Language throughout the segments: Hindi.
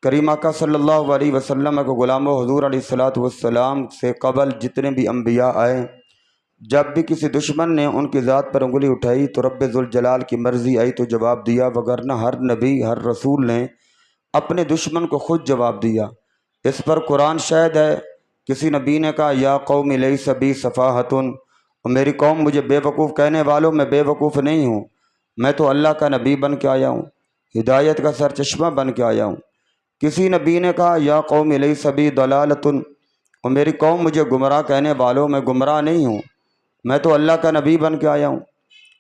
करीम आका सल्लल्लाहु अलैहि वसल्लम को ग़ुलाम हुज़ूर अलैहिस्सलातु वस्सलाम से कबल जितने भी अम्बिया आए, जब भी किसी दुश्मन ने उनकी ज़ात पर उंगली उठाई तो रब्बे ज़ुल जलाल की मर्ज़ी आई तो जवाब दिया, वगरना हर नबी हर रसूल ने अपने दुश्मन को ख़ुद जवाब दिया। इस पर कुरान शाहिद है। किसी नबी ने कहा, या कौम लैसा बी सफ़ाहतुन, मेरी कौम मुझे बेवकूफ़ कहने वालों, मैं बेवकूफ़ नहीं हूँ, मैं तो अल्लाह का नबी बन के आया हूँ, हिदायत का सरचश्मा बन के आया हूँ। किसी नबी ने कहा, या कौम लैसा बी दलालतुन, और मेरी कौम मुझे गुमराह कहने वालों, मैं गुमराह नहीं हूँ, मैं तो अल्लाह का नबी बन के आया हूँ,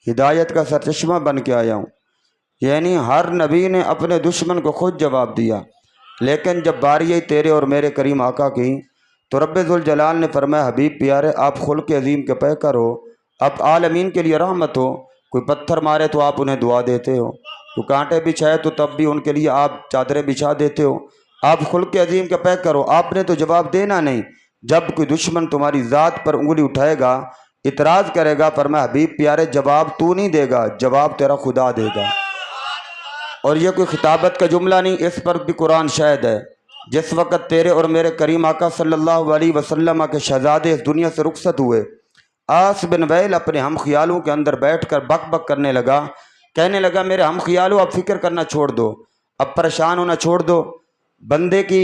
हिदायत का सरचश्मा बन के आया हूँ। यानी हर नबी ने अपने दुश्मन को खुद जवाब दिया। लेकिन जब बारी आई तेरे और मेरे करीम आका की, तो रब्बे ज़ुल जलाल ने फरमाया, हबीब प्यारे आप खुल्क़ अज़ीम के पैकर हो, आप आलमीन के लिए रहमत हो। कोई पत्थर मारे तो आप उन्हें दुआ देते हो, तो कांटे बिछाए तो तब भी उनके लिए आप चादरें बिछा देते हो। आप खुल्क़ अज़ीम के पैकर हो, आपने तो जवाब देना नहीं। जब कोई दुश्मन तुम्हारी ज़ात पर उंगली उठाएगा, इतराज़ करेगा, फरमाया हबीब प्यारे जवाब तू नहीं देगा, जवाब तेरा खुदा देगा। और ये कोई खिताबत का जुमला नहीं, इस पर भी कुरान शाहिद है। जिस वक़्त तेरे और मेरे करीम आका सल्लल्लाहु अलैहि वसल्लम के शहज़ादे इस दुनिया से रुखसत हुए, आस बिन वैल अपने हम ख्यालों के अंदर बैठकर बक बक करने लगा, कहने लगा, मेरे हम ख्यालों अब फिक्र करना छोड़ दो, अब परेशान होना छोड़ दो। बंदे की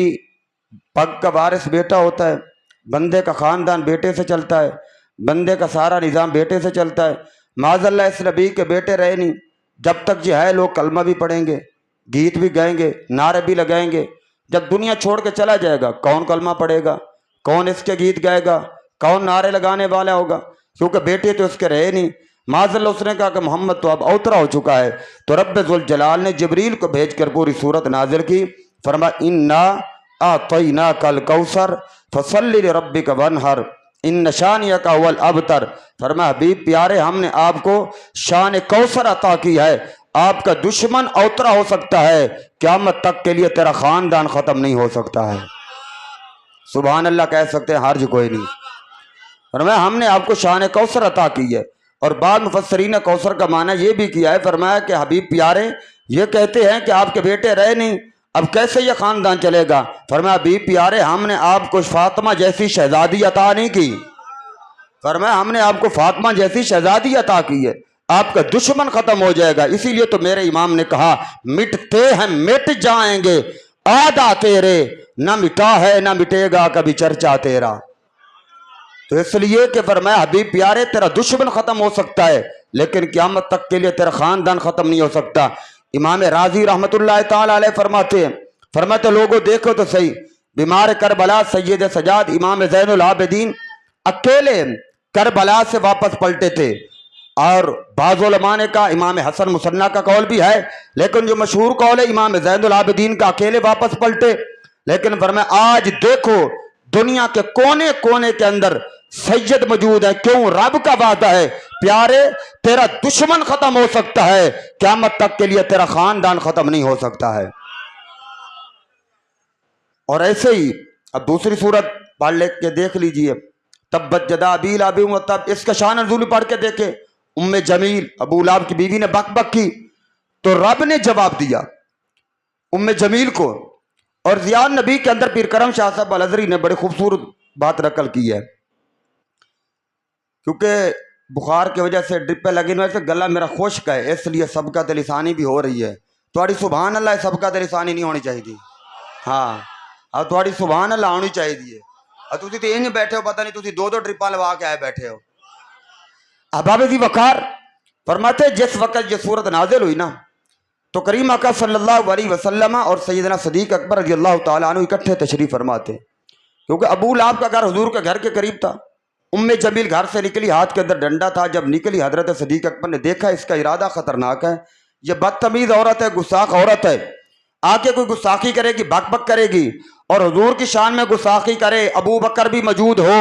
पग का वारिस बेटा होता है, बंदे का ख़ानदान बेटे से चलता है, बंदे का सारा निज़ाम बेटे से चलता है। माज़अल्लाह इस नबी के बेटे रहे नहीं। जब तक जो है लोग कलमा भी पढ़ेंगे, गीत भी गाएंगे, नारे भी लगाएंगे। जब दुनिया छोड़ के चला जाएगा, कौन कलमा पढ़ेगा, कौन इसके गीत गाएगा, कौन नारे लगाने वाला होगा, क्योंकि बेटे तो इसके रहे नहीं। माज़अल्लाह उसने कहा कि मोहम्मद तो अब अवतरा हो चुका है, तो रब्बे ज़ुल जलाल ने जिब्रील को भेजकर पूरी सूरत नाजिल की। फरमा इन्ना आतैना कल कौसर फसल्लि लिरब्बिका वनहर इन शानिया का अव्वल अबतर। फरमा हबीब प्यारे हमने आपको शान कौसर अता की है, आपका दुश्मन अवतरा हो सकता है, क़यामत तक के लिए तेरा ख़ानदान ख़त्म नहीं हो सकता है। सुभान अल्लाह कह सकते हैं, हर्ज कोई नहीं। फरमाया हमने आपको शान कौसर अता की है। और बाद मुफस्सरीन ने कौसर का माना यह भी किया है, फरमाया कि हबीब प्यारे ये कहते हैं कि आपके बेटे रहे नहीं, अब कैसे ये ख़ानदान चलेगा। फरमाया हबीब प्यारे हमने आपको फातिमा जैसी शहजादी अता नहीं की, फरमाया हमने आपको फातिमा जैसी शहजादी अता की है, आपका दुश्मन ख़त्म हो जाएगा। इसीलिए तो मेरे इमाम ने कहा, मिटते हैं मिट जाएंगे आदा तेरे, न मिटा है न मिटेगा कभी चर्चा तेरा। तो इसलिए कि फरमाया हबीब प्यारे तेरा दुश्मन ख़त्म हो सकता है, लेकिन क़यामत तक के लिए तेरा ख़ानदान ख़त्म नहीं हो सकता। इमाम राजी रहमतुल्लाह ताला अलैह फरमाते लोगों देखो तो सही, बीमार करबला सैयद सजाद इमाम ज़ैनुल आबिदीन अकेले करबला से वापस पलटे थे। और बाज़ उलमा ने कहा, इमाम हसन मुसन्ना का कौल भी है, लेकिन जो मशहूर कौल है इमाम ज़ैनुल आबिदीन का अकेले वापस पलटे। लेकिन फरमाया आज देखो दुनिया के कोने कोने के अंदर सैयद मौजूद है, क्यों रब का वादा है प्यारे तेरा दुश्मन खत्म हो सकता है, क़यामत तक के लिए तेरा ख़ानदान खत्म नहीं हो सकता है। और ऐसे ही अब दूसरी सूरत पढ़ ले के देख लीजिए, तब्बत जदा अबी लाबी व तब, इसका शान नज़ूल पढ़ के देखे। उम्मे जमील अबू लाब की बीवी ने बक बक की तो रब ने जवाब दिया उम्मे जमील को। और ज़ियान नबी के अंदर पीर करम शाह साहब अल-अज़हरी ने बड़ी खूबसूरत बात नकल की है, क्योंकि बुखार की वजह से ड्रिपें लगी हुई से गला मेरा खुश्क है, इसलिए सबका लिसानी भी हो रही है। थोड़ी सुभान अल्लाह सबका लिसानी नहीं होनी चाहिए। हाँ अब थोड़ी सुभान अल्लाह आनी चाहिए। और तुम तो इंज बैठे हो, पता नहीं तुम दो दो ड्रिपां लवा के आए बैठे हो। अहबाब दी वकार फरमाते जिस वक़्त ये सूरत नाजिल हुई ना, तो करीम आका सल्लल्लाहु अलैहि वसल्लम और सैयदना सदीक अकबर रज़ियल्लाहु ताला अन्हु इकट्ठे तशरीफ़ फरमाते, क्योंकि अबू लाब का घर हुजूर के घर के करीब था। उम्मे जमील घर से निकली, हाथ के अंदर डंडा था। जब निकली हजरत सदीक अकबर ने देखा इसका इरादा खतरनाक है, ये बदतमीज़ औरत है, गुस्साख औरत है, आके कोई गुस्साखी करेगी, बक बक करेगी और हुजूर की शान में गुस्साखी करे, अबू बकर भी मौजूद हो,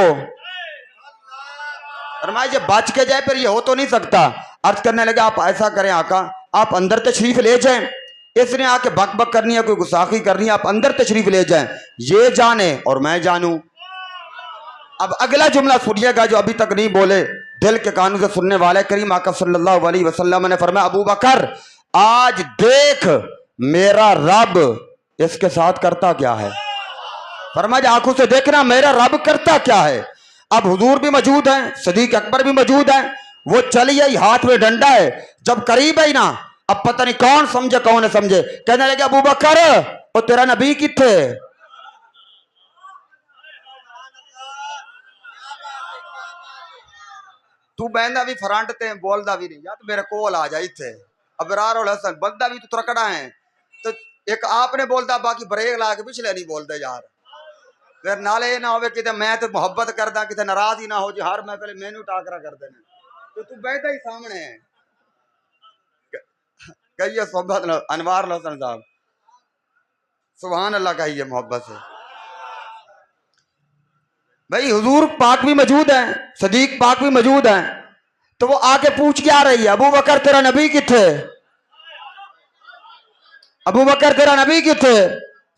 फरमाया जब बच के जाए फिर ये हो तो नहीं सकता। अर्ज करने लगे आप ऐसा करें आका, आप अंदर तशरीफ ले जाएं, इसने आके बक बक करनी है, कोई गुस्साखी करनी है, आप अंदर तशरीफ ले जाएं, ये जाने और मैं जानूं। अब अगला जुमला सुनिएगा जो अभी तक नहीं बोले, दिल के कानून से सुनने वाले। करीम आका सल्लल्लाहु अलैहि वसल्लम ने फरमाया अबू बकर आज देख मेरा रब इसके साथ करता क्या है? फरमाया आंखों से देखना मेरा रब करता क्या है। अब हुजूर भी मौजूद हैं, सदीक अकबर भी मौजूद हैं। वो चली आई, हाथ में डंडा है। जब करीब आई ना, अब पता नहीं कौन समझे कौन न समझे, कहने लगे अबू बकर वो तेरा नबी किथे? तू बहना भी फ्रंट ते बोलदा भी नहीं, या तो मेरे कोल आ जा इथे। अबरार और हसन बंदा भी तो त्रकड़ा है, तो एक आपने बोलता बाकी ब्रेक ला के पिछले नहीं बोलते यार। फिर नाले ये ना हो कि मैं तो मोहब्बत करदा कि नाराज ही ना हो जी, हर मैं पहले मेनू टाकरा कर देना। तो तू बैठा ही सामने है। कहिए सोहबत अनवार हसन साहब, सुभान अल्लाह कहिए मोहब्बत से। भाई हुजूर पाक भी मौजूद हैं, सदीक पाक भी मौजूद हैं। तो वो आके पूछ के आ रही है अबू बकर तेरा नबी किथे? अबू बकर तेरा नबी किथे?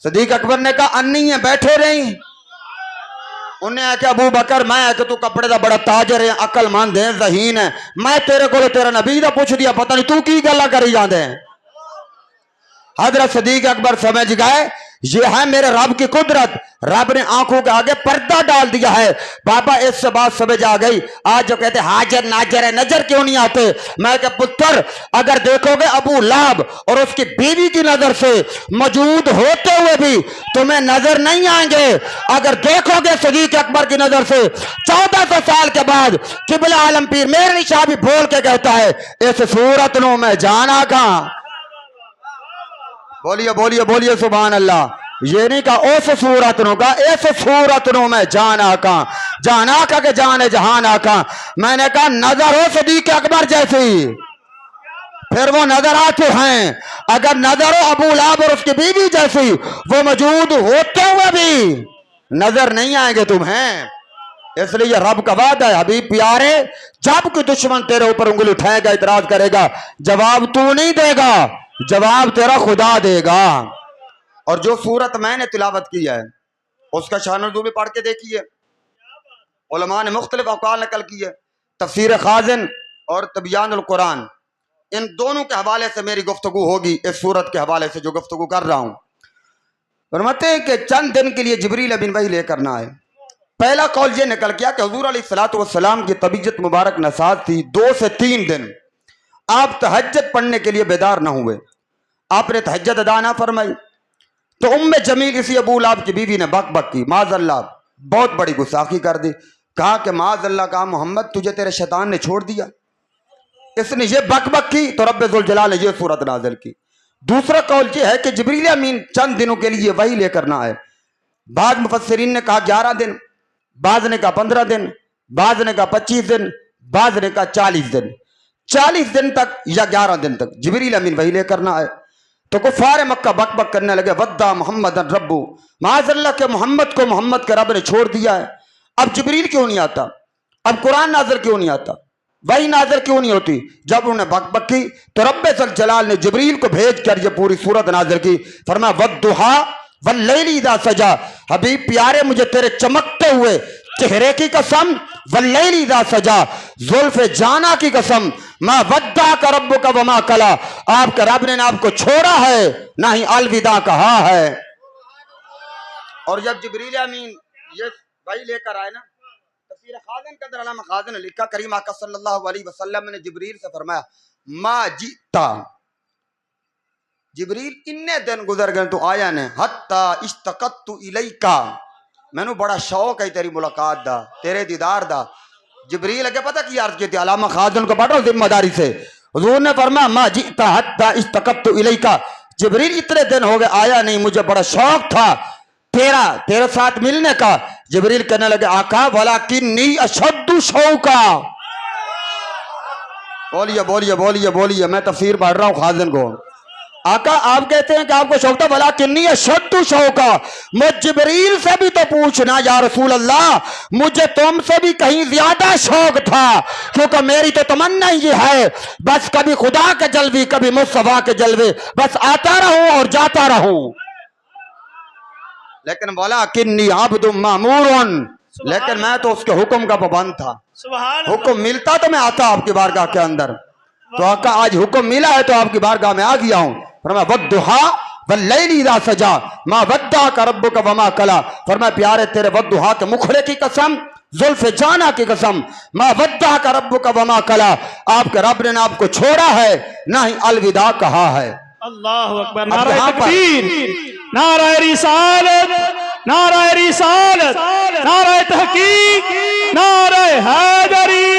सदीक अकबर ने कहा अन्नी है, बैठे रही। उन्हें आके अबू बकर मैं कि तू कपड़े का बड़ा ताजर है, अकलमंद है, ज़हीन है, मैं तेरे को तेरा नबी का पूछ दिया, पता नहीं तू की गल्ला करी जाते हैं। हजरत सदीक अकबर समझ गए ये है मेरे रब की कुदरत। रब ने आंखों के आगे पर्दा डाल दिया है। पापा इससे बात समझ आ गई। आज जो कहते हाजर नाजर है, नजर क्यों नहीं आते? मैं क्या पुत्र, अगर देखोगे अबू लाब और उसकी बीवी की नजर से मौजूद होते हुए भी तुम्हें नजर नहीं आएंगे। अगर देखोगे सदीक अकबर की नजर से 1400 साल के बाद किबला आलम पीर मेरे शाह भी बोल के कहता है इस सूरत नो मैं जाना कहां। बोलिए बोलिए बोलिए सुभान अल्लाह। ये नहीं कहा उस सूरत नो का, इस सूरत नो मैं जाना कहां, जाना का के जाने जहाना कहां। मैंने कहा नजर हो सदीक अकबर जैसी, फिर वो नजर आते हैं। अगर नजर हो अबू लाब और उसकी बीवी जैसी, वो मौजूद होते हुए भी नजर नहीं आएंगे तुम्हें। इसलिए रब का वादा है हबीब प्यारे, जब कोई दुश्मन तेरे ऊपर उंगली उठाएगा, इतराज करेगा, जवाब तू नहीं देगा, जवाब तेरा खुदा देगा। और जो सूरत मैंने तिलावत की है उसका शानदू भी पढ़ के देखिए। उलमा ने मुख्तलिफ अक़वाल नकल की है, तफसीर खाजिन और तबियानुल कुरान, इन दोनों के हवाले से मेरी गुफ्तगू होगी। इस सूरत के हवाले से जो गुफ्तगू कर रहा हूं, फरमाते हैं कि चंद दिन के लिए जिब्रील बिन वही लेकर ना आए। पहला कौल ये निकल गया कि हुजूर अलैहिस्सलातु वस्सलाम की तबीयत मुबारक नसाज थी। 2 से 3 दिन आप तहज्जुद पढ़ने के लिए बेदार ना हुए, आपने तहज्जुद अदा ना फरमाई। तो उम्मे जमील इसी अबू लाब की बीवी ने बक बक की, माज़अल्लाह बहुत बड़ी गुस्ताखी कर दी। कहा कि माज़अल्लाह, कहा मोहम्मद तुझे तेरे शैतान ने छोड़ दिया। इसने ये बक बक की तो रब्बे जुल जलाल ने ये सूरत नाज़िल की। दूसरा कौल ये है कि जिब्रील अमीन चंद दिनों के लिए वही लेकर ना आए। बाद मुफस्सिरीन ने कहा 11 दिन, बाज ने कहा 15 दिन, बाज ने कहा 25 दिन, बाज ने कहा 40 दिन। 40 दिन तक या 11 दिन तक जिब्रील अमीन वही लेकर ना आए। तो कुफार मक्का बक बक करने लगे, वद्दा मोहम्मद रब्बू, माज़अल्लाह के मोहम्मद को मोहम्मद के रब ने छोड़ दिया है। अब जिब्रील क्यों नहीं आता? अब कुरान नाज़िल क्यों नहीं आता? वही नाज़िल क्यों नहीं होती? जब उन्होंने बक बक की तो रब्बे जुल जलाल ने जिब्रील को भेज कर ये पूरी सूरत नाज़िल की। फरमाया वद्दुहा वल्लैली इज़ा सजा, हबीब प्यारे मुझे तेरे चमकते हुए चेहरे की कसम, वल्लैली इज़ा सजा, जुल्फ़े जाना की कसम, मा वद्दा का रब्बु का वमा कला, आपके रब ने ना आपको छोड़ा है ना ही अलविदा कहा है। और जब जिब्रील अमीन ये वही लेकर आए ना, तफसीर खाज़िन का दरअसल खाज़िन ने लिखा, करीम आका सल्लल्लाहु अलैहि वसल्लम ने जिब्रील से फरमाया मा जीता, जिब्रील इन्ने दिन गुजर गए तो आया ने, हत्ता इश्तक़त्तु इलैका, मैनू बड़ा शौक है तेरी मुलाकात दा, तेरे दीदार दा। जिब्रील अगे पता की अर्ज की थी, अलामा खाज़िन को पढ़ो जिम्मेदारी से। हुजूर ने फरमाया मा जीता हत्ता इश्तक़त्तु इलैका, जिब्रील इतने दिन हो गए आया नहीं, मुझे बड़ा शौक था तेरे साथ मिलने का। जिब्रील कहने लगे आका वलाकिन्नी अशद्दु शौका, बोलिए बोलिए बोलिए बोलिए, मैं तफसीर पढ़ रहा हूँ खाज़िन को। आका आप कहते हैं कि आपको शौक था, भला किन्नी अशद्दु शौका, मुझ जिब्रील से भी तो पूछना या रसूल अल्लाह, मुझे तुमसे भी कहीं ज्यादा शौक था, क्योंकि मेरी तो तमन्ना ये है बस कभी खुदा के जलवे कभी मुस्तफा के जलवे, बस आता रहूं और जाता रहूं। लेकिन बोला किन्नी अब्दुम मामूरुन, लेकिन मैं तो उसके हुक्म का पाबंद था। हुक्म मिलता तो मैं आता आपकी बारगाह के अंदर। तो आका आज हुक्म मिला है तो आपकी बारगाह में आ गया हूं। फरमाया वद्दुहा वल्लैली इज़ा सजा मा वद्दाअका रब्बुका वमा कला। फरमाया प्यारे तेरे वद्दुहा के मुखड़े की कसम, जुल्फ़े जाना की कसम, मा वद्दाअका रब्बुका वमा कला, आपके रब ने ना आपको छोड़ा है ना ही अलविदा कहा है। अल्लाहु अकबर। नाराए तकबीर, नाराए रिसालत, नाराए रिसालत, नाराए तहकीक, नाराए हैदरी,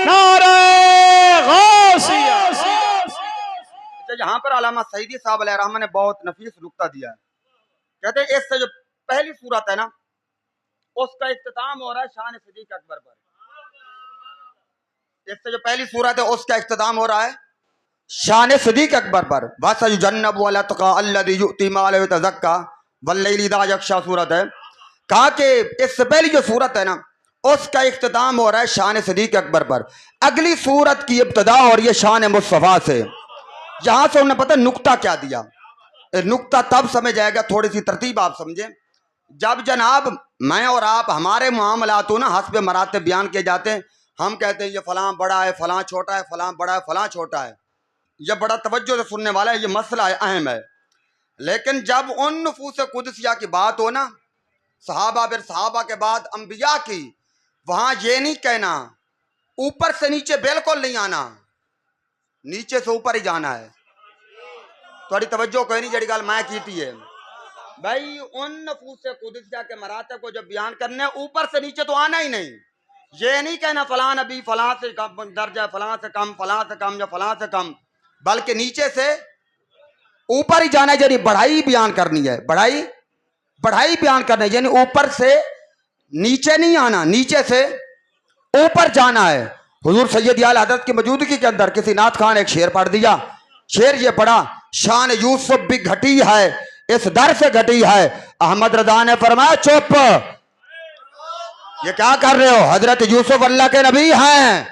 नाराए गौसिया। यहाँ पर अल्लामा सईदी साहब अलैहिर्रहमा ने बहुत नफीस नुक्ता दिया है। कहते हैं इससे जो पहली सूरत है ना, उसका इख्तिताम हो रहा है शान सिद्दीक़ अकबर पर। इससे जो पहली सूरत है उसका इख्तिताम हो रहा है शान सिद्दीक़ अकबर पर। वसयुजन्नबु अल-अत्क़ा अल्लज़ी यु'ती मालहु यतज़क्का वल्लैलि इज़ा यग़शा सूरत है। कहा कि इससे पहली जो सूरत है ना उसका इख्तिताम हो रहा है शान सिद्दीक़ अकबर पर। अगली सूरत की इब्तिदा हो रही है शान मुस्तफ़ा से। यहाँ से उन्हें पता नुक्ता क्या दिया, नुक्ता तब समझ आएगा, थोड़ी सी तरतीब आप समझें। जब जनाब मैं और आप हमारे मामलात हो ना हस्ब मरातब बयान किए जाते हैं, हम कहते हैं ये फलां बड़ा है, फलां छोटा है, फलां बड़ा है, फलां छोटा है, यह बड़ा तवज्जो से सुनने वाला है, ये मसला है, अहम है। लेकिन जब उन नफूस कुदसिया की बात हो ना, सहाबा फिर सहाबा के बाद अंबिया की, वहाँ ये नहीं कहना ऊपर से नीचे बिल्कुल नहीं आना, नीचे से ऊपर ही जाना है। थोड़ी तवज्जो कोई नहीं जड़ी गल मैं की है भाई, उन नफूस कुदसिया के मरातब को जब बयान करने ऊपर से नीचे तो आना ही नहीं। ये नहीं कहना फलां नबी फलां से कम दर्जा, फलां से कम, फलां से कम या फलां से कम, बल्कि नीचे से ऊपर ही जाना है। यानी बढ़ाई बयान करनी है, बढ़ाई बयान करना है, यानी ऊपर से नीचे नहीं आना, नीचे से ऊपर जाना है। हुजूर सैयद आला हज़रत की मौजूदगी के अंदर किसी नात खान एक शेर पढ़ दिया। शेर ये पढ़ा, शान यूसुफ भी घटी है इस दर से घटी है। अहमद रज़ा ने फरमाया चुप, ये क्या कर रहे हो, हजरत यूसुफ अल्लाह के नबी हैं,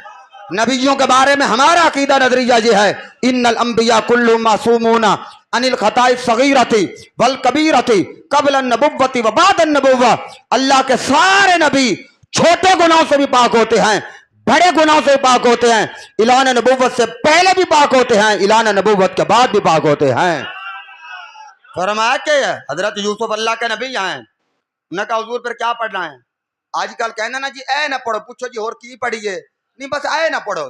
नबियों के बारे में हमारा अकीदा नजरिया ये है, इन्नल अंबिया कुल्लु मासूमूना अनिल खताई सगीरती वल कबीरती क़ब्ल नबुव्वती व बाद नबुव्वा। अल्लाह के सारे नबी छोटे गुनाहों से भी पाक होते हैं, बड़े गुनाहों से भी पाक होते हैं, इलान नबुव्वत से पहले भी पाक होते हैं, इलान नबुव्वत के बाद भी पाक होते हैं। फरमाया कि हजरत यूसुफ अल्लाह के नबी हैं। उन्होंने कहा हुजूर फिर क्या पढ़ना है? आजकल कहना ना जी ए ना पढ़ो, पूछो जी और की पढ़िए, नहीं बस आए ना पढ़ो,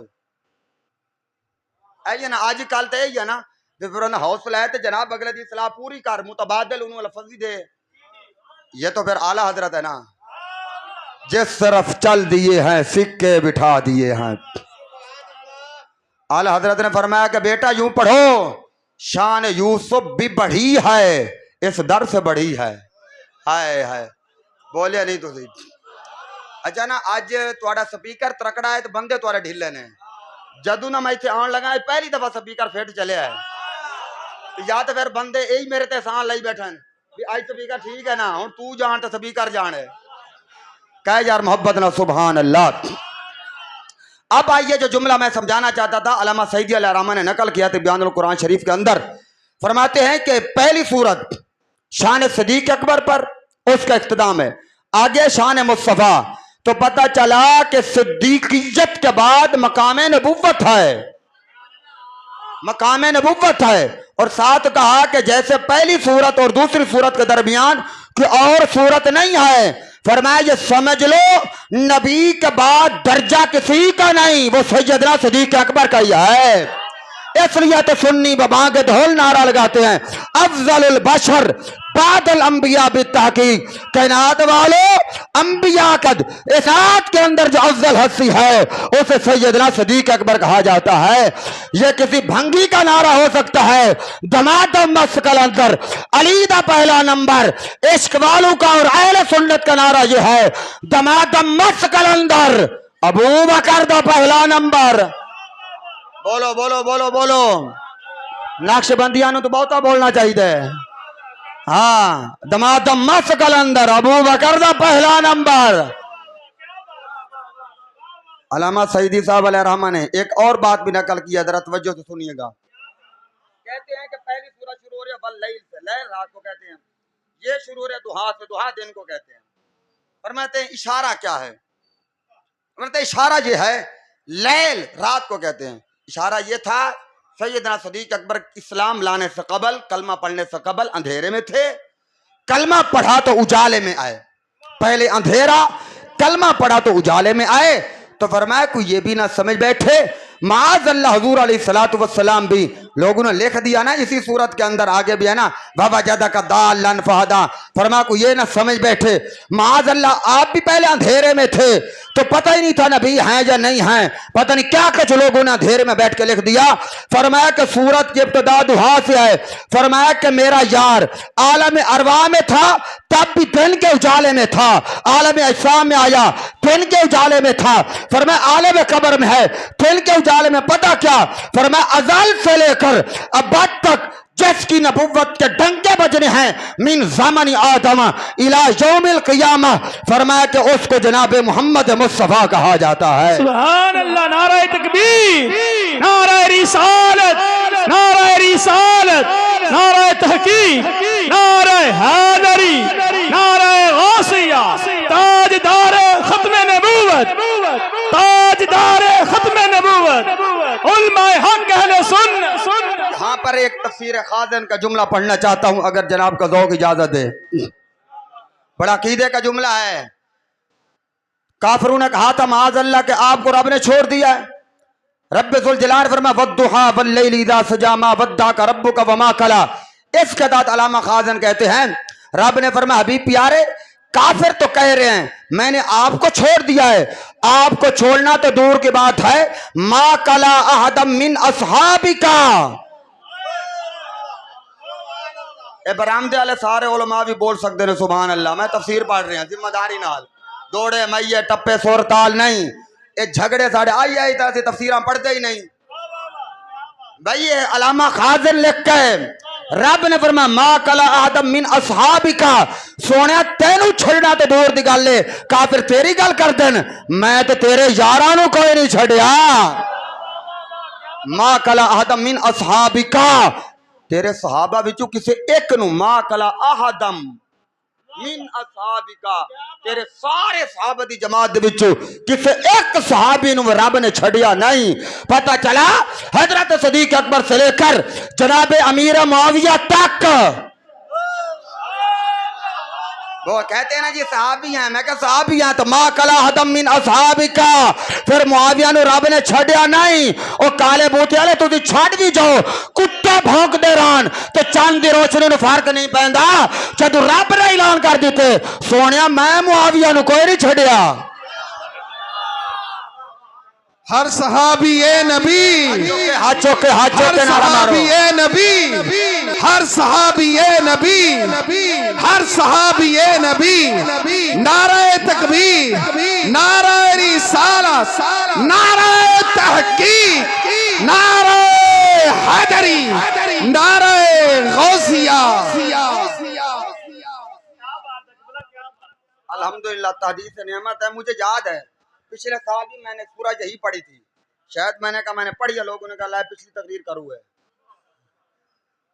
ऐ ना आजकल तो यही है ना। फिर हौसला है तो जनाब अगले दिन सलाह पूरी कर, मुतबादल उन्होंने लफ्ज़ दे, ये तो फिर आला हजरत है ना। जिस तरफ चल दिए हैं सिक्के बिठा दिए हैं। आला हजरत ने फरमाया कि बेटा यूं पढ़ो, शान यूसुफ भी बढ़ी है इस दर से बढ़ी है। हाय हाय बोले नहीं तो अच्छा ना, अज थोड़ा स्पीकर तरकड़ा है तो बंदे थोड़े ढीले ने, जदू ना मैं इतने आन लगा पहली दफा स्पीकर फिट चले है, या तो फिर बंदे यही मेरे ते सान लाई बैठे भी आज स्पीकर ठीक है ना, हूं तू जान तो स्पीकर जान है। कह यार मोहब्बत ना सुभान अल्लाह। अब आइए जो जुमला मैं समझाना चाहता था, अल्लामा सईदी अलैहिर्रहमा ने नकल किया था बयानुल कुरान शरीफ के अंदर। फरमाते हैं कि पहली सूरत शान सिद्दीक़ अकबर पर, उसका इख्तिताम है, आगे शान मुस्तफ़ा। तो पता चला कि सिद्दीकियत के बाद मकाम नबुव्वत है, मकाम नबुव्वत है। और साथ कहा कि जैसे पहली सूरत और दूसरी सूरत के दरमियान कि और सूरत नहीं है, फरमाया ये समझ लो नबी के बाद दर्जा किसी का नहीं, वो सैयदना सिद्दीक़ अकबर का ही है। इसलिए तो सुन्नी बबांग ढोल नारा लगाते हैं, अफजलुल बशर बादल अंबिया बित्तहकीक, कायनात वालो अंबिया कद इसात के अंदर जो अफजल हस्ती है उसे सैयदना सिद्दीक़ अकबर कहा जाता है। यह किसी भंगी का नारा हो सकता है, दमादम मस्त कलंदर अली दा पहला नंबर, इश्क वालों का और अहले सुन्नत का नारा यह है, दमादम मस्त कलंदर अबू बकर दा पहला नंबर। बोलो बोलो बोलो बोलो, नक्शबंदियां तो बहुता बोलना चाहिए। हाँ, दमादम मस्त कलंदर अबू बकर दा पहला नंबर। अल्लामा सईदी साहब अलैहिर्रहमा ने एक और बात भी नकल किया, जरा तवज्जो से सुनिएगा। कहते हैं कि पहली सूरत शुरू हो रही है वल्लैल से, लैल रात को कहते हैं, ये शुरू हो रहा है दुहा से, दुहा दिन को कहते हैं। फरमाते हैं इशारा क्या है? फरमाते हैं इशारा ये है, लैल रात को कहते हैं, इशारा ये था सैयदना सदीक अकबर इस्लाम लाने से कबल, कलमा पढ़ने से कबल अंधेरे में थे, कलमा पढ़ा तो उजाले में आए। पहले अंधेरा, कलमा पढ़ा तो उजाले में आए। तो फरमाया कोई ये भी ना समझ बैठे, माज़अल्लाह हुजूर अलैहिस्सलातु वस्सलाम भी लोगों ने लिख दिया ना इसी सूरत के अंदर, आगे भी है ना, बाबा जादा का दालन फहदा। फरमाया को ये ना समझ बैठे, माज़अल्लाह आप भी पहले अंधेरे में थे तो पता ही नहीं था नबी हैं या नहीं हैं, पता नहीं क्या कुछ लोगों ने अंधेरे में बैठ के लिख दिया। फरमाया कि सूरत की इब्तिदा दुहा से है। फरमाया कि मेरा यार आलम अरवा में था तब भी दिन के उजाले में था, आलम अजसाम में आया दिन के उजाले में था। फरमाया आलम कब्र में है दिन के उजाले में, पता क्या? फरमाया अज़ल से लेकर अब तक जिसकी नबुव्वत के डंके बजने हैं मिन ज़मानी आदम इला यौमिल क़ियामा, फरमाया कि उसको जनाब मोहम्मद मुस्तफ़ा कहा जाता है। सुभान अल्लाह, नारे तकबीर, नारे रिसालत, नारे रिसालत, नारे तहकीक, नारे हैदरी, नारे गौसिया, ताजदार खत्म नबूवत, ताजदार खत्म नबूवत, उलमाए हक अहले सुन्नत। यहाँ पर एक तफसीर खाज़न का जुमला पढ़ना चाहता हूँ, अगर जनाब का ज़ौक़ इजाजत दे। बड़ा अकीदे का जुमला है। काफिरों ने कहा था माज़अल्लाह के आपको रब ने छोड़ दिया है। रब्बे ज़ुल जलाल फरमा वद्दुहा वल्लैलि इज़ा सजा मा वद्दाका रब्बुका वमा कला। इसके बाद अल्लामा खाज़न कहते हैं रब ने फरमा हबीब प्यारे काफिर तो कह रहे हैं मैंने आपको छोड़ दिया है, आपको छोड़ना तो दूर की बात है, मा कला अहदम मिन अस्हाबिका। बरामदे वाले सारे उलमा भी बोल सकते हैं सुभान अल्लाह। मैं तफसीर पढ़ रहे हैं जिम्मेदारी नाल, दौड़े मैये टप्पे सुर ताल नहीं, ये झगड़े साढ़े आई तरह से तफसीर पढ़ते ही नहीं भाई। ये अल्लामा खाज़न लिख के रब ने फरमाया मा कला आदम मिन अस्हाबिका, सोने तेनू छड़ना तो दूर दी गल है, काफिर तेरी गल कर देन, मैं तो तेरे यारां नू कोई नहीं छड़िया। मा कला आदम मिन अस्हाबिका, तेरे सहाबा विचों किसी एक नू, मा कला आदम मिन अस्हाबिका, तेरे सारे सहाबा दी जमात दे विचों किसी एक सहाबी नू रब ने छड़िया नहीं। पता चला हजरत सदीक अकबर से लेकर जनाब अमीर मुआविया तक, वो कहते हैं ना जी सहाबी हैं, मैं क्या सहाबी हैं, तो मा कला हदम मिन असहाबिका, फिर मुआविया नु रब ने छड़िया नहीं। और काले बूटे वाले तुम छड़ भी जाओ कुत्ते भौंक दे रान तो चंद की रोशनी नु फर्क नहीं पैंदा, जदों रब ने ऐलान कर दिते सोनिया मैं मुआविया नु कोई नहीं छड़िया। हर सहाबी ए नबी, हाथ चौके हर सहाबी ए नबी, हर सहाबी ए नबी, हर सहाबी ए नबी, नारे तकबीर, नारे रिसालत, नारे तहकीक, नारे हैदरी, नारे गौसिया। अल्हम्दुलिल्लाह तहदीस नेमत है। मुझे याद है पिछले साल भी मैंने पूरा यही पढ़ी थी, शायद मैंने कहा मैंने पढ़ी है, लोगों ने कहा पिछली तकरीर करूँ है,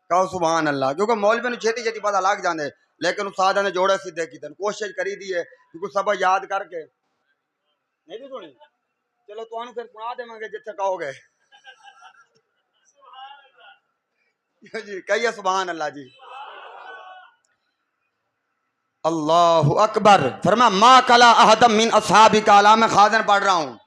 कहो सुभान अल्लाह, क्योंकि मौलवी ने छेती छेती पता लग जाते, लेकिन उस्ताद ने जोड़े सीधे की कोशिश करी दी है क्योंकि सब याद करके नहीं भी सुनी। चलो तुहानू फिर सुना देवांगे जिथे कहोगे जी, कहिए सुभान अल्लाह जी। अल्लाहु अकबर। फरमा मा कला अहदम मिन अस्हाबिका, मैं खाज़न पढ़ रहा हूँ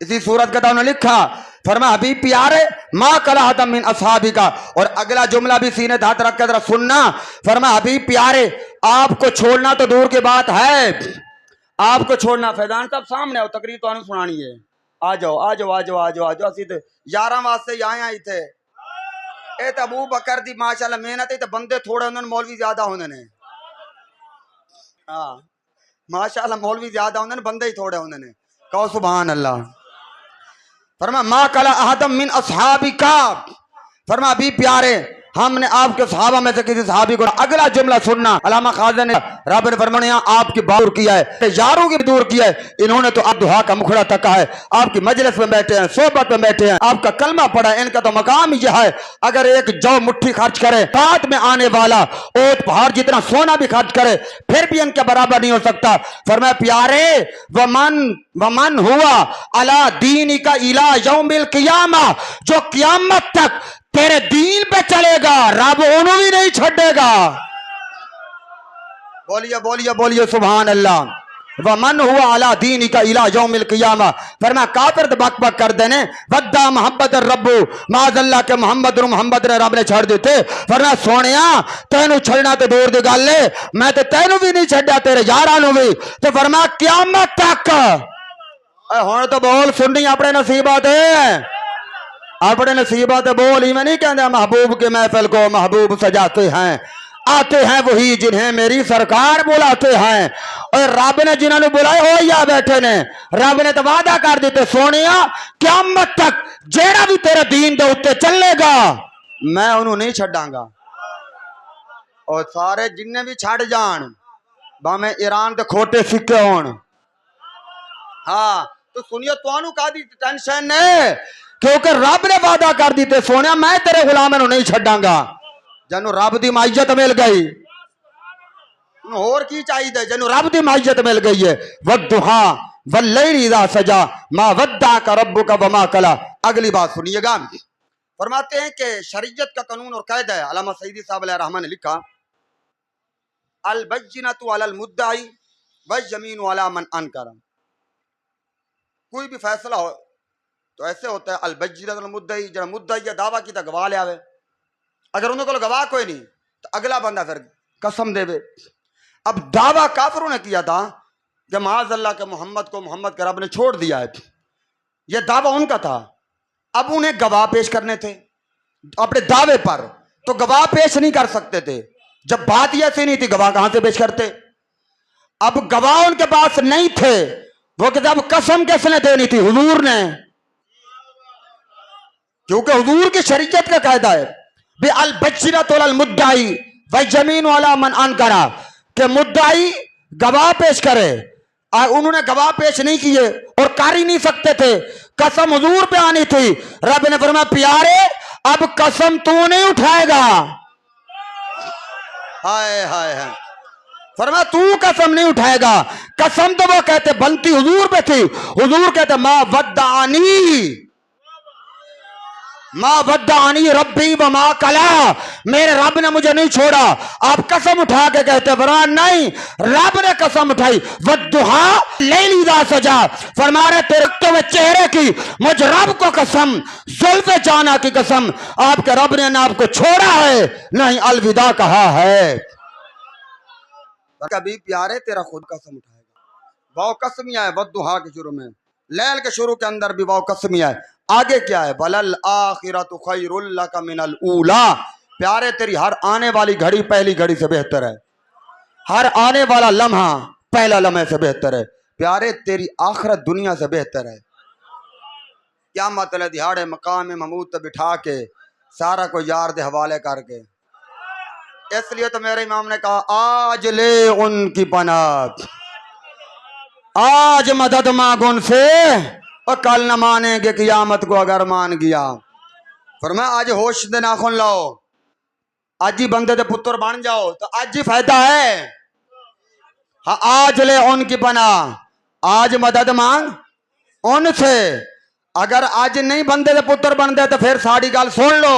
इसी सूरत का, उन्होंने लिखा फरमा हबीब प्यारे मा कला अहदम मिन अस्हाबिका। और अगला जुमला भी सीने हाथ रख के जरा सुनना। फरमा हबीब प्यारे आपको छोड़ना तो दूर की बात है, आपको छोड़ना, फैजान साहब सामने आओ, तकरीर तो सुनानी है, आ जाओ आ जाओ आ जाओ आ जाओ आ जाओ। असी तो 11 वास्ते ही आए हैं इत्थे, ये तो अबू बकर दी माशाअल्लाह मेहनत है, तो बंदे थोड़े उन्होंने मौलवी ज्यादा होने ने। हाँ माशाअल्लाह मौलवी ज्यादा होंगे, बंदे ही थोड़े होंगे ने, कहो सुभान अल्लाह। फरमा मा कला अहदम मिन अस्हाबिका, फरमा अभी प्यारे हमने आपके सहाबा में से किसी सहाबी को। अगला जुमला सुनना, अल्लामा खाज़न ने रब ने फरमाया आपकी बात दूर किया है, यारों की दूर किया है, इन्होंने तो अब दुआ का मुखड़ा तका है, आपकी मजलिस में बैठे हैं, सोबत में बैठे हैं, आपका कलमा पढ़ा है, इनका तो मकाम यह है अगर एक जौ मुट्ठी खर्च करे साथ में आने वाला ओट पहाड़ जितना सोना भी खर्च करे फिर भी इनके बराबर नहीं हो सकता। फरमाया प्यारे वमन वमन हुआ अला दीन का इला यौमिल क़ियामा, जो क़यामत तक तेरे दीन पे चलेगा रब उन्हें भी नहीं छोड़ेगा। बोलिए बोलिए बोलिए सुभान अल्लाह। वमन हुआ अला दीन का इला यौमिल क़ियामा, फरमा काफिर तो बक बक कर देने वद्दा मोहम्मद रब्बू, माज़ल्ला के मोहम्मद ने रब ने छड़ दिते। फरमा सोनिया तेनू छड़ना तो दूर दी गल है, मैं तो तेनू भी नहीं छड्या तेरे यारां नू भी। तो फरमा क़यामत तक हुण तो बोल सुननी अपने नसीबा ते, अपने नसीबा ते बोल। ही मैं नहीं कहता महबूब के महफिल को महबूब सजाते हैं, आते हैं वही जिन्हें मेरी सरकार बुलाते हैं। और रब ने जिन्होंने बुलाए हो या बैठे ने, रब ने तो वादा कर दिते सोनिया क़यामत तक जेड़ा भी तेरे दीन दे उत्ते चलेगा मैं उन्होंने नहीं छड़ांगा। और सारे जिन्ने भी छड़ जान भावें ईरान के खोटे सिक्के होन। हाँ तो सुनियो तुहानू कादी टेंशन ने, क्योंकि रब ने वादा कर दिते सोनिया मैं तेरे गुलाम नहीं छड़ांगा। जनु रब दी माइयत मिल गई, होर की चाहिए, जनु रब दी माइयत मिल गई है। वद्दुहा वल्लैलि इज़ा सजा मा वद्दाका रब्बुका वमा कला। अगली बात सुनिएगा, फरमाते हैं कि शरीयत का कानून और कायदा है। अल्लामा सईदी साहब अलैहि रहमान ने लिखा अल बय्यिनतु अलल मुद्दई व यमीनु अला मन अनकर। कोई भी फैसला हो तो ऐसे होता है अल बय्यिनतु अलल मुद्दई, जरा मुद्दई या दावा की गवाह ले आवे, अगर उन्होंने को गवाह कोई नहीं तो अगला बंदा फिर कसम देवे। अब दावा काफिरों ने किया था कि माज़ल्ला के मोहम्मद को मोहम्मद के रब ने छोड़ दिया है, यह दावा उनका था। अब उन्हें गवाह पेश करने थे अपने दावे पर, तो गवाह पेश नहीं कर सकते थे। जब बात ही ऐसी नहीं थी गवाह कहां से पेश करते। अब गवाह उनके पास नहीं थे, वो कहते अब कसम किसने देनी थी, हुजूर ने, क्योंकि हुजूर की शरीयत का कायदा है बे अल बय्यिनतु अलल मुद्दई व यमीनु अला मन अनकरा, के मुद्दाई गवाह पेश करे। उन्होंने गवाह पेश नहीं किए और कर ही नहीं सकते थे, कसम हुजूर पे आनी थी। रब ने फरमाया प्यारे अब कसम तू नहीं उठाएगा। हाय हाय हाय, फरमाया तू कसम नहीं उठाएगा। कसम तो वो कहते बनती हुजूर पे थी, हुजूर कहते मा वद्दानी मा वद्दानी रब्बी व मा कला, मेरे रब ने मुझे नहीं छोड़ा। आप कसम उठा के कहते फरमान नहीं, रब ने कसम उठाई। वद्दुहा लैलि इज़ा सजा, फरमा रहे तेरे तो चेहरे की मुझ रब को कसम, जुल्फ़े जाना की कसम, आपके रब ने ना आपको छोड़ा है नहीं अलविदा कहा है। कभी प्यारे तेरा खुद कसम उठाएगा। वाव कसमिया है वद्दुहा के शुरू में, लैल के शुरू के अंदर भी वाव कसमिया है। आगे क्या है, वलल आखिरतु खैरुल लका मिनल ऊला, प्यारे तेरी हर आने वाली घड़ी पहली घड़ी से बेहतर है, हर आने वाला लम्हा पहला लम्हे से बेहतर है। प्यारे तेरी आखिरत दुनिया से बेहतर है। क्या मतलब दिहाड़े मकाम महमूद तो बिठा के सारा को यार दे हवाले करके। इसलिए तो मेरे इमाम ने कहा आज ले उनकी पनाह, आज मदद मांग उनसे और कल न मानेंगे क़यामत को अगर मान गया। फरमाया आज होश दे नाखुन लाओ, आज ही बंदे दे पुत्र बन जाओ तो आज ही फायदा है। हाँ आज ले उनकी पनाह, आज मदद मांग उनसे। अगर आज नहीं बंदे दे पुत्र बन दे तो फिर साड़ी गल सुन लो,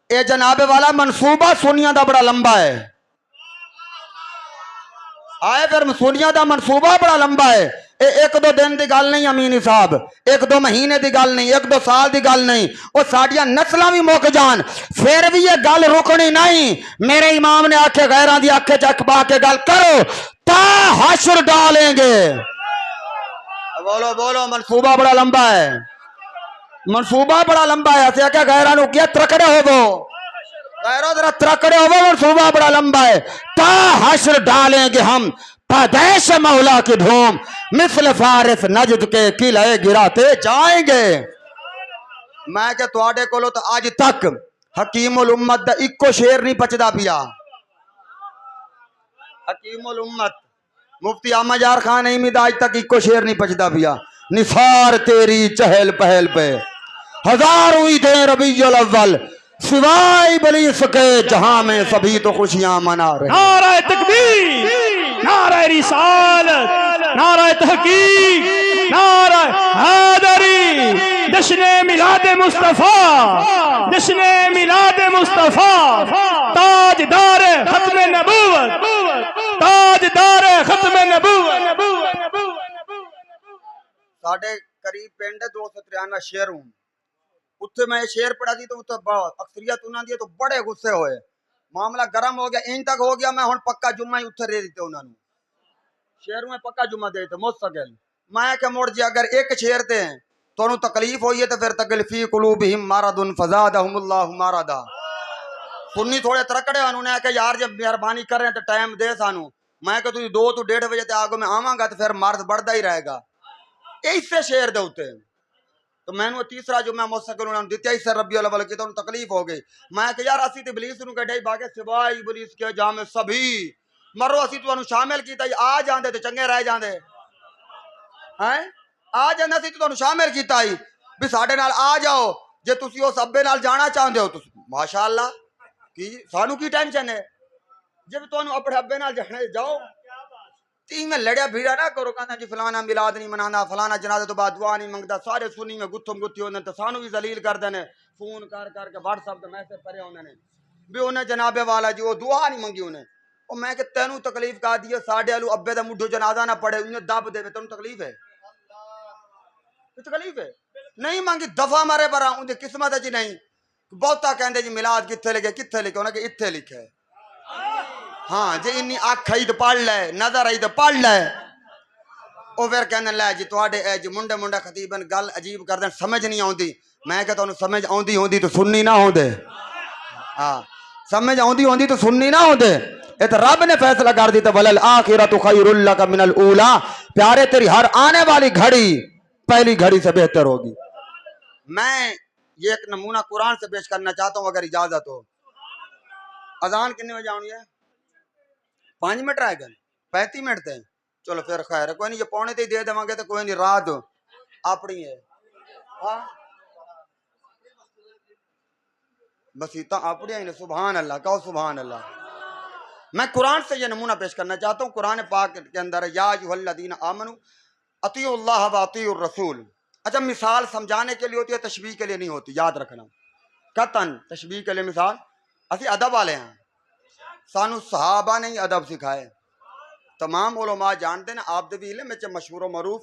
ये जनाबे वाला मनसूबा सुनिया दा बड़ा लंबा है। आए फिर सुनिया दा मनसूबा बड़ा लंबा है। एक दो दिन की गल नहीं अमीनी साहब, एक दो महीने की गल नहीं, एक दो साल की गल नहीं, और साडियां नस्लां भी मुक जान फिर भी ये गल रुकनी नहीं। मेरे इमाम ने आखे गैरां दी आखे चक पा के गल करो ता हश्र डालेंगे। बोलो बोलो, मनसूबा बड़ा लंबा है, मनसूबा बड़ा लंबा है। ऐसे क्या गैरां नु किया त्रकड़े होवो, गैरों जरा त्रकड़े होवो, मनसूबा बड़ा लंबा है। ता हश्र डालेंगे हम पैदैश मौला की धूम, मिसल फारिस नजद के किले गिराते जाएंगे। मैं क्या तुहाडे कोलों तो आज तक हकीमुल उम्मत दा इक्को शेर नहीं पचदा पिया। हकीमुल उम्मत मुफ्ती अहमद यार खान नहीं आज तक इक्को शेर नहीं पचदा पिया। निसार तेरी चहल पहल पे हजार हुई थे रबीउल अव्वल, सिवाय बलीस के जहां में सभी तो खुशियां मना रहे। नारे तकबीर, नारे रिसालत, नारे तहकीक, हैदरी, जश्न मिलाद मुस्तफा, जश्न मिलाद मुस्तफा, ताजदार खत्म नबूवत, ताजदार खत्म नबूवत। साढ़े करीब पिंड 293 शेर हूँ उत्थे मैं शेर पढ़ा दी तो उत्थे अक्सरियत उन्होंने तो बड़े गुस्से होए, मामला गर्म हो गया, इन तक हो गया मैं हुण पक्का जुम्मा ही उत्थे दे दिते उन्होंने, शेर में पक्का जुम्मा दे दिते मुस्तकिल। मैं क्या मुड़ जी अगर एक शेर ते हैं तो तकलीफ होई है तो फिर तकलीफी कुलूबिहिम मरदुन फज़ादहुमुल्लाहु मरदा। सुन्नी थोड़े तरकड़े उन्होंने आके यार जब मेहरबानी कर रहे हैं तो टाइम दे सानू, मैं कि तुम 2 तो 1:30 बजे तक आगो मैं आवांगा तो फिर मर्द बढ़ता ही रहेगा, इससे शेर दे उत्ते। तो मैंने तीसरा जो मैं मुस्तकिल उन्होंने दित्या इससे रब्बी अव्वल की तो तकलीफ हो गई। मैं कि यार असी तो इबलीस नूं कढे बागे सिवाय इबलीस के जामे सभी मरो असी तुहानू शामिल कीता आ जांदे ते चंगे रह जांदे हैं, आ जांदे असी तुहानू शामिल कीता ही भी साडे नाल आ जाओ, जे तुसी उस अब्बे नाल जाना चाहते हो तो माशाअल्लाह की सानू की टेंशन है, जब तुहानू अपने अब्बे नाल जाने जाओ ती में लड़िया भीड़ा ना करो, कहना जी फलाना मिलाद नहीं मनाना, फलाना जनाजे तो बाद दुआ नहीं मंगता, सारे सुन्नी में गुत्थम गुत्थी होने तो सानू भी जलील कर देने, फोन कर करके व्हाट्सएप ते मैसेज करे उन्होंने भी उन्हें जनाबे वाला जी वो दुआ नहीं मंगी उन्हें। और मैं कि तेनू तकलीफ का दी है साढ़े आलू अब्बे का मुठो जनाजा ना पड़े उन्हें दब दे, तेन तकलीफ है, तकलीफ है नहीं मांगी दफा मारे पर उनकी किस्मत जी नहीं। बहुता कहते जी मिलाद कित्थे लिखे, कित्थे लिखे उन्हें इत्थे लिखे, हाँ जे इन्नी अख आई तो पढ़ ले, नजर आई तो पढ़ ले। वो फिर कहने लै जी तुहाडे जी मुंडे मुंडे खतीबन गल अजीब कर देन समझ नहीं आउंदी, मैं क्या तुहानू समझ आउंदी होंदी तो सुननी ना होंदे, हाँ समझ आउंदी होंदी तो सुननी ना होंदे। ये तो रब ने फैसला कर दी तो वलल आखिरतु खैरुल लक मिनल ऊला, प्यारे तेरी हर आने वाली घड़ी पहली घड़ी से बेहतर होगी। मैं ये एक नमूना कुरान से पेश करना चाहता हूँ अगर इजाजत हो। अजान कितने बजे आनी है? 5 मिनट रह गए, 35 मिनट थे, चलो फिर खैर है कोई नहीं, ये पौने ते दे देवांगे तो कोई नहीं, रात अपनी है हाँ बस इतना अपनी ही ना। सुभान अल्लाह कहो सुभान अल्लाह। मैं कुरान से ये नमूना पेश करना चाहता हूँ, कुरान पाक के अंदर या अय्युहल्लज़ीना आमनू अतीउल्लाह व अतीउर रसूल। अच्छा मिसाल समझाने के लिए होती है, तशबीह के लिए नहीं होती, याद रखना। कतन तशबीह के लिए मिसाल असी अदब वाले हैं, सानू सहाबा ने अदब सिखाए, तमाम उलमा जानते हैं। आप भी इल्म में मशहूर व मरूफ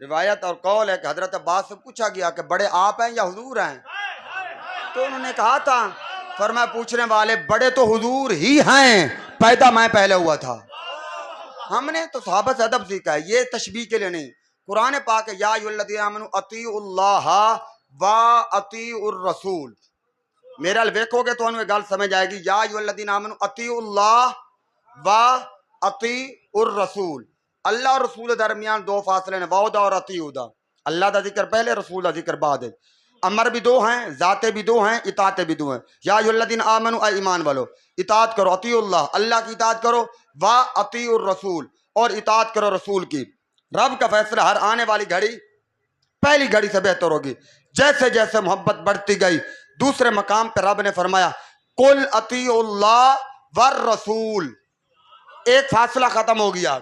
रिवायत और कौल है कि हजरत अब्बास से पूछा गया कि बड़े आप हैं या हुजूर हैं, तो उन्होंने कहा था फरमाया पूछने वाले बड़े तो हुजूर ही हैं, पैदा मैं पहले हुआ था। हमने तो सहाबा से अदब सीखा है, ये तशबीह के लिए नहीं। कुरान पाक या अय्युहल्लज़ीना आमनू अतीउल्लाह व अतीउर रसूल, मेरा वेखोगे तो उन्हें गल समझ आएगी। या अय्युहल्लज़ीना आमनू अतीउल्लाह व अतीउर रसूल, अल्लाह और रसूल दरमियान 2 फासले ने, वादा और अतीउदा, अल्लाह का जिक्र पहले रसूल का जिक्र बाद है। अमर भी 2 हैं, जाते भी 2 हैं, इताते भी 2 हैं। या अय्युहल्लज़ीना आमनू ईमान वालो इतात करो, अतीउल्लाह अल्लाह की इतात करो, व अतीउर रसूल और इतात करो रसूल की। रब का फैसला हर आने वाली घड़ी पहली घड़ी से बेहतर होगी। जैसे जैसे मोहब्बत बढ़ती गई, दूसरे मकाम पर रब ने फरमाया कुल अतीउल्लाह वर रसूल, एक फासला खत्म हो गया,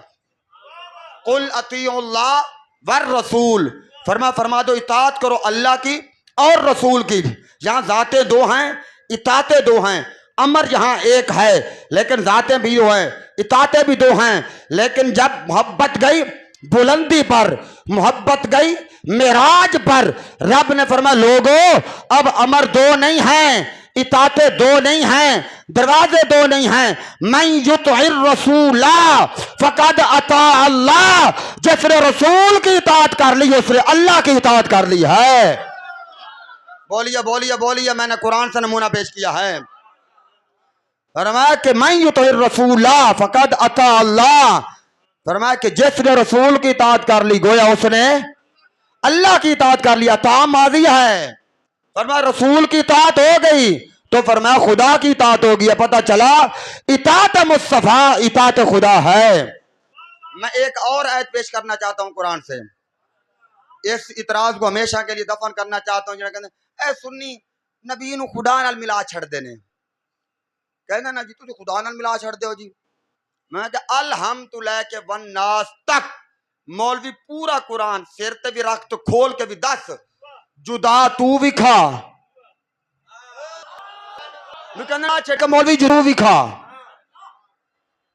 कुल अतीउल्लाह वर रसूल, फरमा दो इतात करो अल्लाह की और रसूल की। यहाँ जाते 2 हैं, इताते 2 हैं, अमर यहाँ एक है लेकिन जाते भी 2 हैं, इताते भी 2 हैं। लेकिन जब मोहब्बत गई बुलंदी पर, मोहब्बत गई मेराज पर, रब ने फरमाया लोगों अब अमर 2 नहीं हैं, इताते 2 नहीं हैं, दरवाजे 2 नहीं हैं। मैं युतिर रसूला फकद अता अल्लाह, जिसने रसूल की इताअत कर ली उसने अल्लाह की इताअत कर ली है। बोलिए बोलिए बोलिए, मैंने कुरान से नमूना पेश किया है। फरमाया कि मैं युतिर रसूला फकद अता अल्लाह, फरमाया कि जिसने रसूल की इताअत कर ली गोया उसने अल्लाह की इताअत कर लिया, ताम माजी है। फरमाया रसूल की इताअत हो गई तो फरमाया खुदा की इताअत हो गई। पता चला इताअत मुस्तफा इताअत खुदा है। मैं एक और आयत पेश करना चाहता हूं कुरान से, इस इतराज को हमेशा के लिए दफन करना चाहता हूं। कहते ए सुन्नी नबी नू खुदा नाल मिला छड़ देने, कहना ना जी तुम खुदा नाल मिला छड़ दो जी। मैं अल हम तो लैके वन नास तक मौलवी पूरा कुरान सिर ते भी रख तो खोल के भी दस, जुदा तू भी खा। मौलवी जरूर भी खा।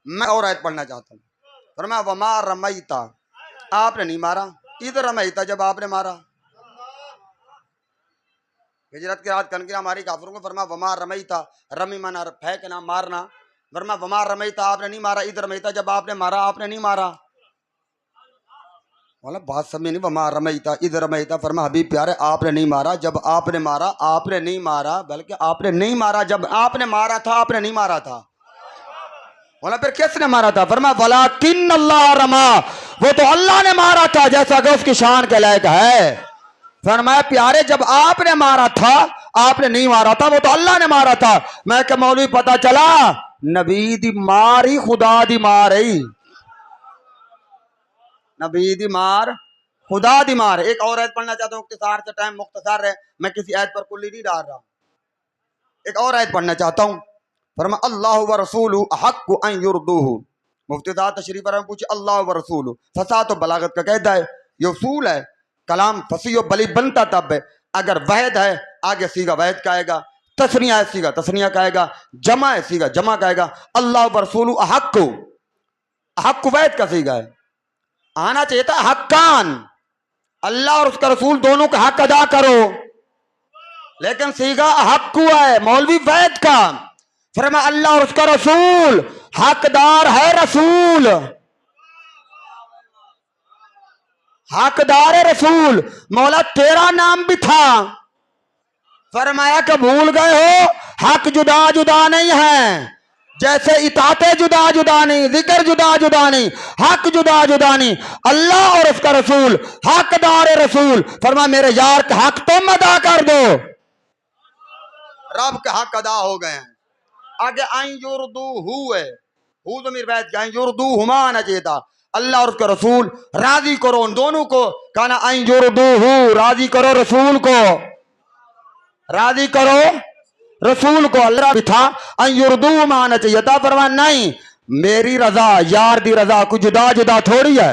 मैं और आयत पढ़ना चाहता हूँ। फरमाया वमा रमैता, आपने नहीं मारा, इधर रमैता जब आपने मारा। हिजरत की रात कनकिया हमारी काफिरों को। फरमाया वमा रमैता, रमी माना फेंकना मारना। फरमाया वमा रमैता, आपने नहीं मारा, इधर रमैता जब आपने मारा, आपने नहीं मारा। बोला बात समझ नहीं, वमा रमैता इधर रमैता। फरमाया हबीब प्यारे आपने नहीं मारा, जब आपने मारा आपने नहीं मारा, बल्कि आपने नहीं मारा जब आपने मारा था, आपने नहीं मारा था। बोला फिर किसने मारा था? फरमाया वलाकिन अल्लाह रमा, वो तो अल्लाह ने मारा था, जैसा कि उसकी शान के लायक है। फरमाया प्यारे जब आपने मारा था आपने नहीं मारा था, वो तो अल्लाह ने मारा था। मैं क्या मौलवी पता चला नबी दी मार ही खुदा दी मार है, नबी दी मार खुदा दी मार। एक और आयत पढ़ना चाहता हूँ, इख्तिसार से, टाइम मुख्तसर है, मैं किसी आयत पर कुल्ली नहीं डाल रहा। एक और आयत पढ़ना चाहता हूँ। फरमाया अल्लाह व रसूलु अहक्कु अन युरदूहु। मुफ्ती साहब तशरीफ पर पूछे अल्लाह व रसूलु, फसा तो बलागत का कहता है, ये उसूल है, कलाम फसी और बली बनता तब है अगर वहद है, आगे सीगा वहद का आएगा, तस्निया है सीगा तस्निया का आएगा, जमा है सीगा जमा का आएगा। अल्लाह व रसूलु अहक्कु, अहक्कु वहद का सीगा है, आना चाहिए था हक्कान, अल्लाह और उसका रसूल दोनों का हक अदा करो, लेकिन सीगा हक्कु है मौलवी वैद का। फरमाया अल्लाह और उसका रसूल हकदार है, रसूल हकदार है रसूल। मौला तेरा नाम भी था, फरमाया कि भूल गए हो हक जुदा जुदा नहीं है, जैसे इताते जुदा जुदा नहीं, जिक्र जुदा जुदा नहीं, हक जुदा जुदा नहीं। अल्लाह और उसका रसूल हकदार है रसूल। फरमाया मेरे यार का हक तुम अदा कर दो, रब के हक अदा हो गए हैं। आगे आई युरदू हु है, हु ज़मीर वैद के, आई युरदू हुमा आना चाहिए था। अल्लाह और उसका रसूल राजी करो उन दोनों को, कहना आई युरदू हु, राजी करो रसूल को, राजी करो रसूल को। अल्लाह भी था आई युरदू हुमा आना चाहिए था, फरमाया नहीं मेरी रजा यार दी रजा कुछ जुदा जुदा थोड़ी है।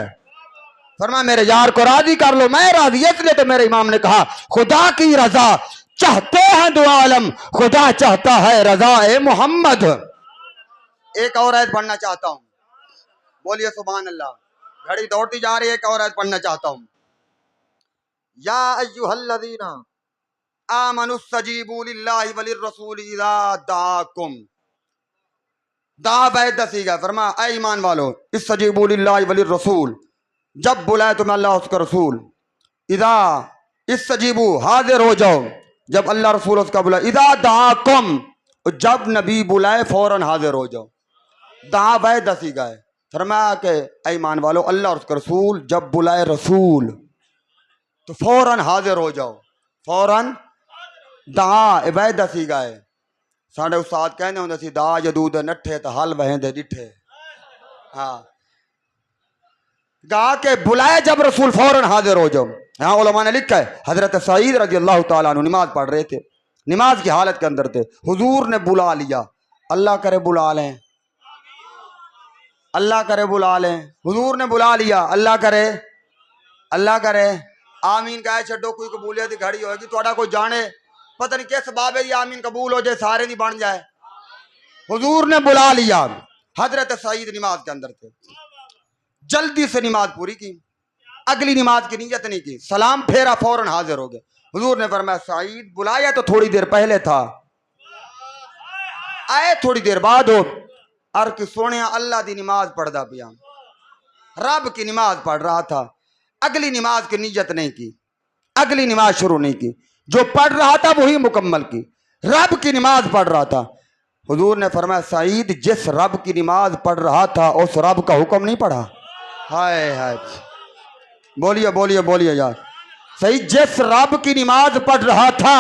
फरमाया मेरे यार को राजी कर लो, मैं राजी। इसलिए तो मेरे इमाम ने कहा खुदा की रजा चाहते हैं दो आलम, खुदा चाहता है रजा ए मोहम्मद। एक और आयत पढ़ना चाहता हूं, बोलिए सुभान अल्लाह। घड़ी दौड़ती जा रही है, एक और आयत पढ़ना चाहता हूं। या अय्युहल्लज़ीना आमनुस्तजीबू लिल्लाहि वलिर्रसूल इज़ा दाकुम, दा बैद दसीगा। फरमाया ऐ ईमान वालो इस्तजीबू लिल्लाहि वलिर्रसूल, जब बुलाए तुम्हें अल्लाह उसका रसूल, इज़ा इस्तजीबू हाजिर हो जाओ, जब अल्लाह रसूल उसका बुलाए, इज़ा दाकुम जब नबी बुलाए फौरन हाजिर हो जाओ। दा बैद दसीगा है। फरमाया कि ऐ ईमान वालो अल्लाह और उसका रसूल जब बुलाए रसूल तो फौरन हाजिर हो जाओ, फौरन दा वह दसी गए। साढ़े उस्ताद कहने होंगे सी दा जदूद नठे तो हल वहेंदे डिठे। हाँ गा के बुलाए जब रसूल फौरन हाजिर हो जाओ। यहाँ उलमा ने लिखा है हजरत सईद रजी अल्लाह तआला अन्हु नमाज पढ़ रहे थे, नमाज की हालत के अंदर थे, हुजूर ने बुला लिया, अल्लाह करे बुला लें, अल्लाह करे बुला लें, हुजूर ने बुला लिया, अल्लाह करे आमीन कहे छो, कोई कबूलियत की घड़ी होगी, थोड़ा कोई जाने पता नहीं किस बाबे दी आमीन कबूल हो जाए, सारे दी बन जाए। हुजूर ने बुला लिया, हजरत सईद नमाज के अंदर थे, जल्दी से नमाज पूरी की, अगली नमाज की नीयत नहीं की, सलाम फेरा फौरन हाजिर हो गए। हुजूर ने फरमाया सईद बुलाया तो थोड़ी देर पहले था, आए थोड़ी देर बाद हो, और कि सोने अल्लाह दी नमाज पढ़दा पिया, रब की नमाज पढ़ रहा था, अगली नमाज की नीयत नहीं की, अगली नमाज शुरू नहीं की, जो पढ़ रहा था वही मुकम्मल की, रब की नमाज पढ़ रहा था। हुजूर ने फरमाया सईद जिस रब की नमाज पढ़ रहा था उस रब का हुक्म नहीं पढ़ा। हाय हाय बोलिए बोलिए बोलिए यार, सईद जिस रब की नमाज पढ़ रहा था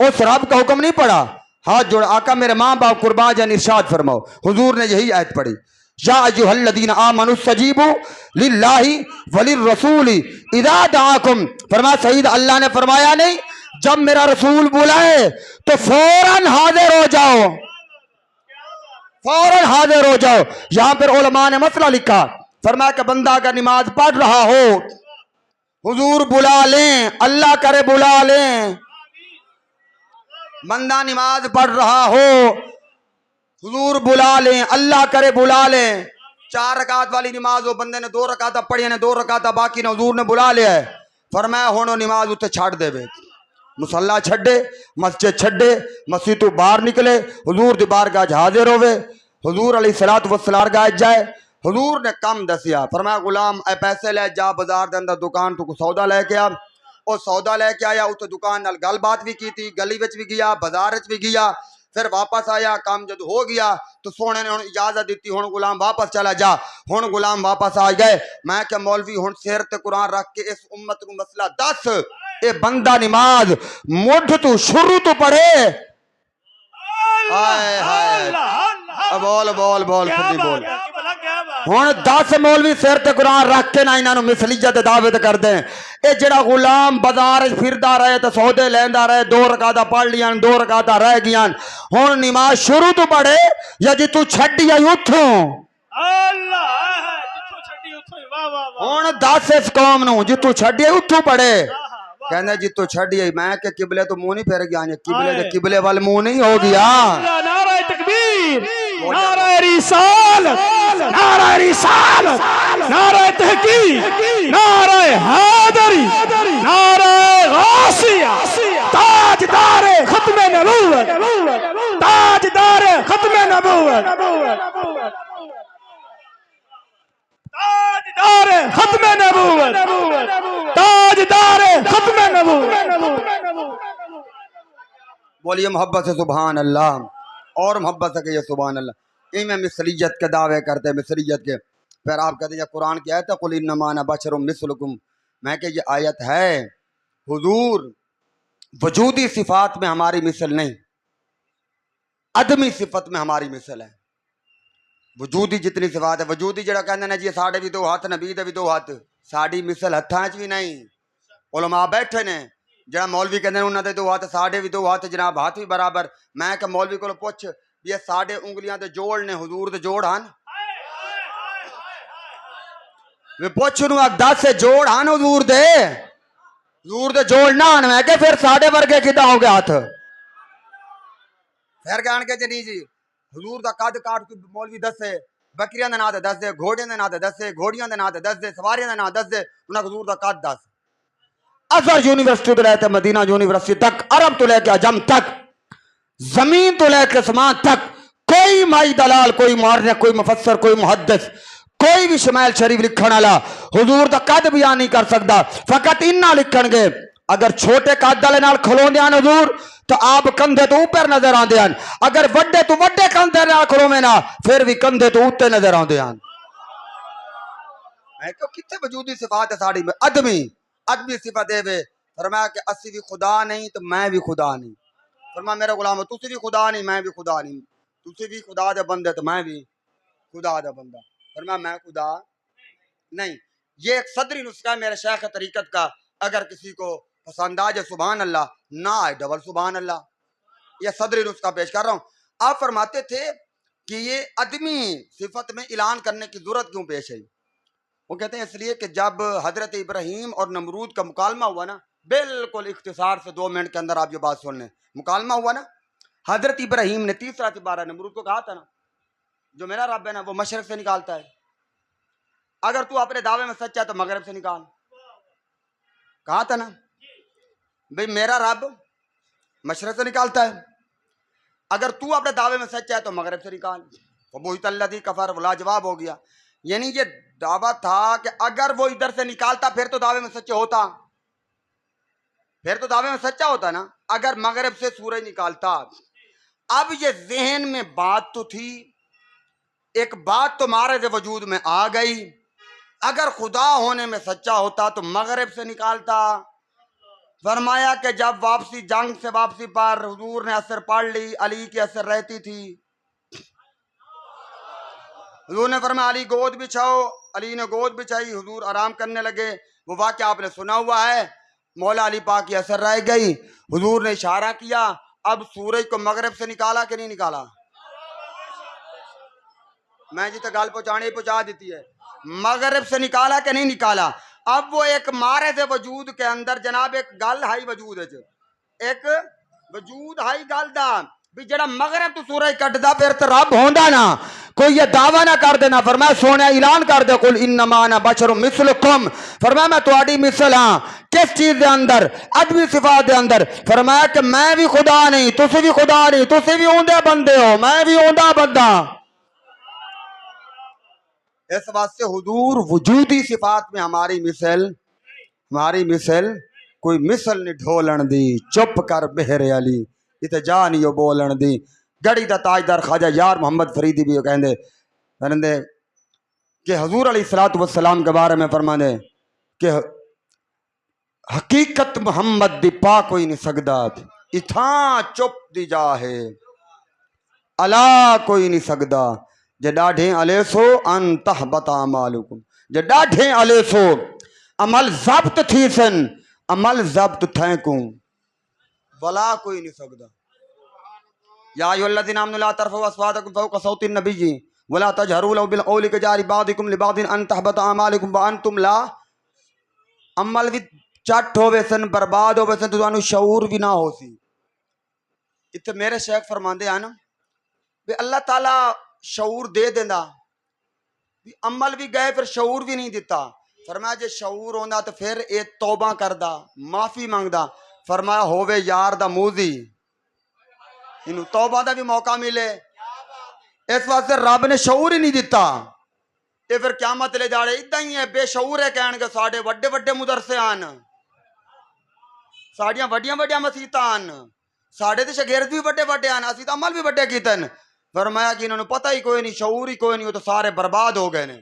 उस रब का हुक्म नहीं पढ़ा। हाथ जोड़ आका मेरे माँ बाप कुर्बान जान इरशाद फरमाओ। हुजूर ने यही आयत पढ़ी, या अय्युहल्लज़ीना आमनुस्तजीबू लिल्लाहि वलिर्रसूली इज़ा दाकुम। फरमाया सईद अल्लाह ने फरमाया नहीं जब मेरा रसूल बुलाए तो फौरन हाजिर हो जाओ, फौरन हाजिर हो जाओ। यहां पर उलमा ने मसला लिखा, फरमाया कि बंदा अगर नमाज पढ़ रहा हो, हुजूर बुला लें, अल्लाह करे बुला लें। बंदा नमाज पढ़ रहा हो, हुजूर बुला लें, अल्लाह करे बुला लें। 4 रकात वाली नमाज हो, बंदे ने 2 रकात पढ़ी ने, 2 रकात बाकी ने, हुजूर ने बुला लिया है। फरमाया हुण नमाज उत्ते छड़ देवे, मुसल्ला छड्डे, मस्जिद छड्डे, मस्जिद तो बाहर निकले, हुजूर दी बारगाह च हाजिर होवे, हुजूर अलैहिस्सलातु वस्सलाम गाह जाए। हुजूर ने कम दसिया, फरमाया गुलाम ए पैसे ले जा, बाजार दे अंदर दुकान तो सौदा लेके आ। और सौदा लेके आया, उस दुकान नाल गलबात भी की थी, गली विच भी गया, बाजार च भी गया, फिर वापस आया। काम जब हो गया तो सोने ने हुण इजाजत दी, हुण गुलाम वापस चला जा। हुण गुलाम वापस आ गए। मैं क्या मौलवी हुण सिर ते कुरान रख के इस उम्मत नूं मसला दस, ये बंदा नमाज मुठ तू शुरू तो पढ़े। हाय हाय, बोल बोल बोल बोल। हुण 10 मौलवी सिर ते कुरान रख के ना इन्हां मिसलीयत दावत कर दे। ये जड़ा गुलाम बाजार फिरदा रहे तो सौदे लेंदा रहे, 2 रकाता पढ़ लियां, 2 रकाता रह गईयां। हुण नमाज शुरू तो पढ़े या जी तू छड्डी आई उठो। हुण 10 इस कौम नूं जितू छड्डी आई उठो पढ़े। कहने जितू छड्डी आई, मैं के किबले तो मुंह नहीं फेर गया, किबले के किबले वाल मुंह नहीं हो गया। नारे तकबीर, नारे रिसालत, नारे रिसालत, नारे तहकीक, नारे हैदरी, नारे गासिया, ताजदार खत्म नबूवत, ताजदार खत्म नबूवत, ताजदार खत्म नबूवत, ताजदार खत्म नबूवत। बोलिए मोहब्बत से सुभान अल्लाह और मोहब्बत से कहिए सुभान अल्लाह। इनमें मिसलियत के दावे करते हैं, मिसलियत के। फिर आप कहते हैं कुरान की आयत है, कुल इन्नमा अना बशरुम मिसलुकुम। मैं कि ये आयत है, हुजूर वजूदी सिफात में हमारी मिसल नहीं, अदमी सिफत में हमारी मिसल है। वजूदी जितनी सिफात है, वजूदी जड़ा कहते हैं जी साढ़े भी 2 हाथ, नबी दे भी 2 हाथ, साड़ी मिसल हत्थां च भी नहीं। उलमा बैठे ने जड़ा मौलवी कहते उन्होंने 2 हाथ, साढ़े भी 2 हाथ, जनाब हाथ भी बराबर। मैं क्या मौलवी को पुछ, ये साढ़े उंगलियां दे जोड़ ने, हुजूर दे जोड़ हन? पुछ नू 10 जोड़ हन हुजूर दे? हुजूर दे जोड़ ना हन। मैं क्या फिर साढ़े वर्गे किदा हो गया हाथ? फिर कहन के नहीं जी हुजूर दा कद काट के मौलवी दसे, बकरियां दे नां ते दस दे, घोड़ियां दे नां ते दस दे, घोड़ियां दे नां ते दस दे, सवारियां दे नां दस दे, उन्हें हुजूर दा कद दस। अजहर यूनिवर्सिटी तो लेकर मदीना यूनिवर्सिटी तक, अरब तो लेकर अजम तक, जमीन तो लेकर आसमान तक, कोई माई दलाल, कोई मारने, कोई मुफस्सर, कोई मुहद्दिस, कोई भी शमाइल शरीफ लिखण वाला हुजूर दा कद बयान नहीं कर सकता। फकत इन्ना लिखणगे, अगर छोटे कद वाले नाल खलोंदे हन हुजूर तो आप कंधे तो ऊपर नजर आते हैं, अगर वड्डे तो वड्डे कंधे नाल खलोवे ना फिर भी कंधे तो उत्ते नजर आते हैं। मैं क्यों कितने वजूदी सिफात है साड़ी में, अदमी अदमी सिफत देवे। फरमाया कि असी भी खुदा नहीं तो मैं भी खुदा नहीं। फरमाया मेरा गुलाम तुसी भी खुदा नहीं, मैं भी खुदा नहीं, तुसी भी खुदा दे बंदे तो मैं भी खुदा दा बंदा। फरमाया मैं खुदा नहीं। ये एक सदरी नुस्खा है मेरे शेख तरीकत का, अगर किसी को पसंद आ जाए सुभान अल्लाह, ना आए डबल सुभान अल्लाह। ये सदरी नुस्खा पेश कर रहा हूँ। आप फरमाते थे कि ये अदमी सिफत में ऐलान करने की जरूरत क्यों पेश आई? वो कहते हैं इसलिए कि जब हजरत इब्राहीम और नमरूद का मुकालमा हुआ ना, बिल्कुल इख्तिसार से 2 मिनट के अंदर आप ये बात सुन लें। मुकालमा हुआ ना, हजरत इब्राहीम ने 30 बारह नमरूद को कहा था ना, जो मेरा रब है ना वो मशरक से निकालता है, अगर तू अपने दावे में सच्चा है तो मगरब से निकाल। कहा था ना भाई मेरा रब मशरक से निकालता है, अगर तू अपने दावे में सच्चा है तो मगरब से निकाल। वो तल्लदी कफर लाजवाब हो गया। यानी ये दावा था कि अगर वो इधर से निकालता फिर तो दावे में सच्चा होता, फिर तो दावे में सच्चा होता ना, अगर मगरब से सूरज निकालता। अब ये जहन में बात तो थी, एक बात तो मारे वजूद में आ गई, अगर खुदा होने में सच्चा होता तो मगरब से निकालता। फरमाया कि जब वापसी जंग से वापसी पर हुजूर ने असर पढ़ ली, अली की असर रहती थी, हुजूर ने फरमाया अली गोद बिछाओ, अली ने गोद बिछाई, हुजूर आराम करने लगे। वो वाक़या आपने सुना हुआ है। मौला अली पाक की असर रह गई, हुजूर ने इशारा किया, अब सूरज को मगरब से निकाला कि नहीं निकाला? मैं जिते गल पहुंचाने पहुंचा दी है। मगरिब से निकाला कि नहीं निकाला। अब वो एक मारे थे वजूद के अंदर जनाब एक गल हाई वजूद है, एक वजूद हाई गल दा भी जड़ा मगरिब तो सूरज कटदा फिर तो रब होंदा ना। कोई ये दावा ना कर देना। फरमाया सोने ऐलान कर दे कुल इन्नमा अना बशरुम मिसलुकुम, फरमाया मैं तुम्हारी मिसल हाँ। किस चीज के अंदर? अदबी सिफात के अंदर। फरमाया कि मैं भी खुदा नहीं, तुसी भी खुदा नहीं, तुसी भी ओंदे बंदे हो, मैं भी ओंदा बंदा। इस वास्ते हुजूर वजूदी सिफात में हमारी मिसल कोई मिसल नहीं ढोलन दी। चुप कर बेहरे अली इते जा नहीं हो बोलन दी। गड़ी दा ताजदार ख्वाजा यार मोहम्मद फरीदी भी कहते कि हुजूर अलैहिस्सलातु वस्सलाम के बारे में फरमाते कि हकीकत मोहम्मद दी पा कोई नहीं सकदा, इथा चुप दी जा है अला कोई नहीं सकदा। जे डाढ़े अलेसो अंतह बता मालूकुम, जे डाढ़े अलेसो अमल जब्त थी सन, अमल जब्त थैकूं भला कोई नहीं सकदा। या अय्युहल्लज़ीना आमनू ला तरफ़ऊ अस्वातकुम फ़ौक़ सौति नबी जी वला तजहरू लहू बिल क़ौलि कजारि बादिकुम लिबादिन अन तहबता अमालुकुम व अंतुम ला। अमल भी चट होवे सन, बर्बाद होवे सन, तुहानू शऊर भी ना हो सी। इत्थे मेरे शेख फरमांदे हैं भी अल्लाह ताला शऊर दे देंदा, अमल भी गए फिर शऊर भी नहीं दिता। फरमाया जे शऊर होंदा तो फिर ये तौबा करदा, माफी मंगदा। फरमाया होवे यार दा मूजी, इनू तौबा दा भी मौका मिले। इस वास्ते रब ने शऊर ही नहीं दिता। ये फिर क्या मतलब जाड़े इदा ही है, बेशऊर है कहणगे साडे वड्डे वड्डे मुदरसे आन, साड़ियां वड्डियां वड्डियां मसीतां आन, साडे ते शगिर्द भी वड्डे वड्डे आन, असीं तां अमल भी वड्डे कीतन। फरमाया कि इन्होंने पता ही कोई नहीं, शऊर ही कोई नहीं, वो तो सारे बर्बाद हो गए ने।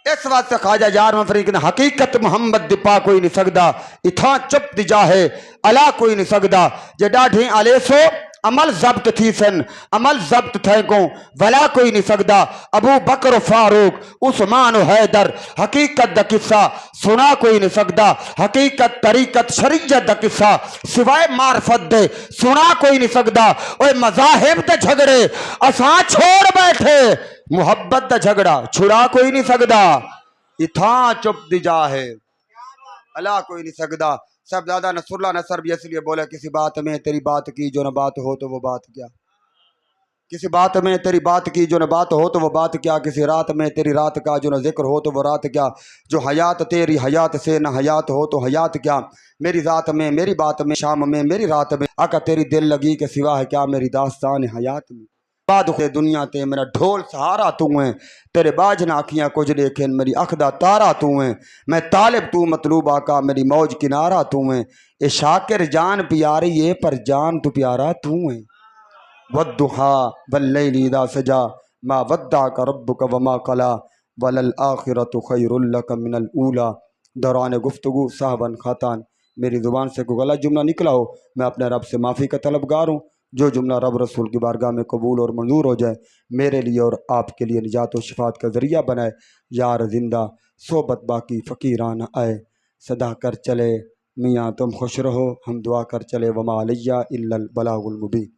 इस वास्ते ख्वाजा यार फरीक ने हकीकत मोहम्मद दिपा कोई नहीं सकदा, इथा चुप दी जा है अला कोई नहीं सकदा। जे डाढ़े अलेसो अमल जब्त थी सन, अमल जब्त थे को भला कोई नहीं सकदा। अबू बकर फारूक उस्मान हैदर हकीकत दा किस्सा सुना कोई नहीं सकदा। हकीकत तरीकत शरीयत दा किस्सा सिवाय मार्फत दे सुना कोई नहीं सकदा। ओए मज़ाहिब दे झगड़े असां छोड़ बैठे, मुहब्बत दा झगड़ा छुड़ा कोई नहीं सकदा। इथा चुप दी जा है अला कोई नहीं सकदा। साहबजादा नसरुल्लाह नसर भी इसलिए बोला किसी बात में तेरी बात की जो न बात हो तो वो बात क्या, किसी बात में तेरी बात की जो न बात हो तो वो बात क्या, किसी रात में तेरी रात का जो न जिक्र हो तो वो रात क्या, जो हयात तेरी हयात से न हयात हो तो हयात क्या, मेरी ज़ात में मेरी बात में शाम में मेरी रात में आका तेरी दिल लगी के सिवा है क्या मेरी दास्तान हयात में। बाद दुनिया ते मेरा ढोल सहारा तू है, तेरे बाज ना आखियाँ कुछ देखें मेरी अख दा तारा तू है, मैं तालिब तू मतलूब आका मेरी मौज किनारा तू है। ए शाकिर जान प्यारी है पर जान तू प्यारा तू है। वद्दुहा वल्लैलि इज़ा सजा मा वद्दाका रब्बुका वमा क़ला वलल आखिरतु खैरुल लक मिनल ऊला। दौरान गुफ्तगू साहबन खातान मेरी ज़ुबान से कोई गलत जुमला निकला हो, मैं अपने रब से माफ़ी का तलबगार हूँ। जो जुमला रब रसूल की बारगाह में कबूल और मंजूर हो जाए, मेरे लिए और आपके लिए निजात और शिफात का ज़रिया बनाए। यार जिंदा सोबत बाकी फ़कीरान आए, सदा कर चले मियाँ तुम खुश रहो, हम दुआ कर चले वमा अलैया इल्लल बलागुल मुबीन।